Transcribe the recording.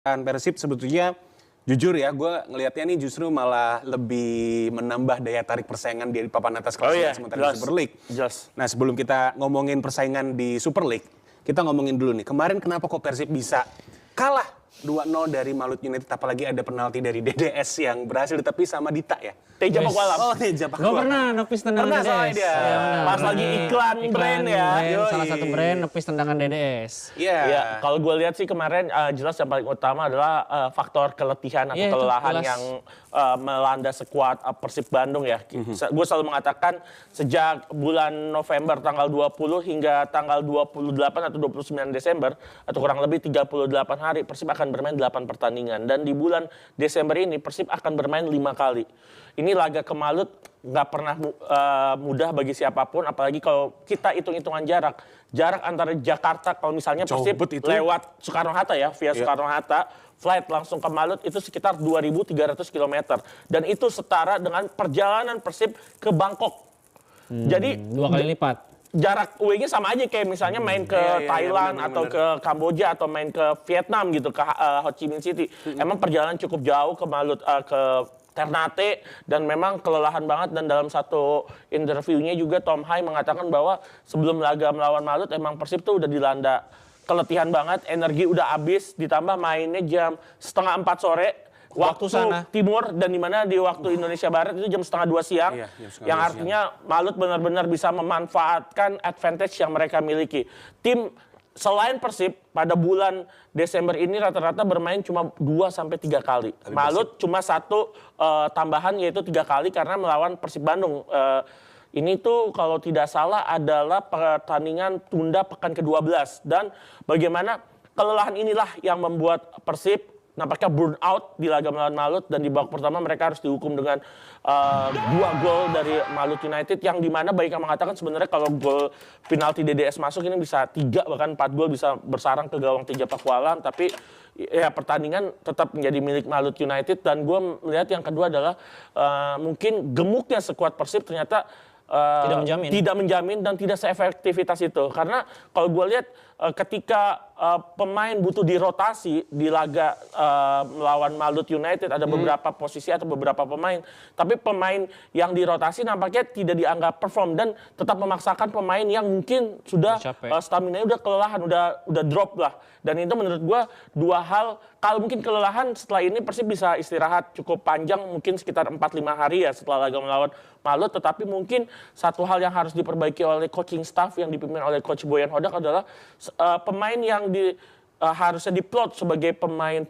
Persib sebetulnya jujur ya, gue ngelihatnya nih justru malah lebih menambah daya tarik persaingan di papan atas klasemen sementara di Super League. Nah, sebelum kita ngomongin persaingan di Super League, kita ngomongin dulu nih, kemarin kenapa kok Persib bisa kalah 2-0 dari Malut United, apalagi ada penalti dari DDS yang berhasil ditepis sama Dita ya. Teja Pakualam. Oh, Teja Pakualam. Gue pernah nepis tendangan DDS. Pernah dia. Ya, Pas lagi iklan brand ya. Salah satu brand nepis tendangan DDS. Iya. Ya, kalau gue lihat sih kemarin jelas yang paling utama adalah faktor keletihan atau kelelahan yang melanda skuad Persib Bandung ya. Gue selalu mengatakan sejak bulan November tanggal 20 hingga tanggal 28 atau 29 Desember atau kurang lebih 38 hari Persib akan bermain 8 pertandingan. Dan di bulan Desember ini Persib akan bermain 5 kali. Ini laga ke Malut nggak pernah mudah bagi siapapun, apalagi kalau kita hitung-hitungan jarak. Jarak antara Jakarta, kalau misalnya Persib lewat Soekarno-Hatta ya, via Soekarno-Hatta, flight langsung ke Malut itu sekitar 2.300 km. Dan itu setara dengan perjalanan Persib ke Bangkok. Jadi 2 kali lipat. Jarak away-nya sama aja kayak misalnya main ke Thailand atau ke Kamboja atau main ke Vietnam gitu, ke Ho Chi Minh City. Emang perjalanan cukup jauh ke Malut, ke Ternate, dan memang kelelahan banget. Dan dalam satu interviewnya juga Tom Hai mengatakan bahwa sebelum laga melawan Malut emang Persib tuh udah dilanda keletihan banget, energi udah habis, ditambah mainnya jam 3:30 sore waktu sana timur, dan dimana di waktu Indonesia Barat itu jam 1:30 siang, yang artinya Malut benar-benar bisa memanfaatkan advantage yang mereka miliki. Tim selain Persib pada bulan Desember ini rata-rata bermain cuma 2-3 kali. Malut cuma satu tambahan, yaitu 3 kali karena melawan Persib Bandung. Ini tuh kalau tidak salah adalah pertandingan tunda pekan ke-12. Dan bagaimana kelelahan inilah yang membuat Persib nampaknya burn out di laga melawan Malut, dan di babak pertama mereka harus dihukum dengan 2 gol dari Malut United, yang dimana banyak yang mengatakan sebenarnya kalau gol penalti DDS masuk ini bisa 3 bahkan 4 gol bisa bersarang ke gawang Teja Pakualam, tapi ya pertandingan tetap menjadi milik Malut United. Dan gue melihat yang kedua adalah mungkin gemuknya skuad Persib ternyata tidak menjamin dan tidak seefektivitas itu. Karena kalau gue lihat ketika pemain butuh dirotasi di laga melawan Malut United, ada beberapa posisi atau beberapa pemain, tapi pemain yang dirotasi nampaknya tidak dianggap perform dan tetap memaksakan pemain yang mungkin sudah stamina-nya udah kelelahan, udah drop lah. Dan itu menurut gue dua hal. Kalau mungkin kelelahan setelah ini Persib bisa istirahat cukup panjang, mungkin sekitar 4-5 hari ya setelah laga melawan Malut. Tetapi mungkin satu hal yang harus diperbaiki oleh coaching staff yang dipimpin oleh Coach Boyan Hodak adalah pemain yang harusnya diplot sebagai pemain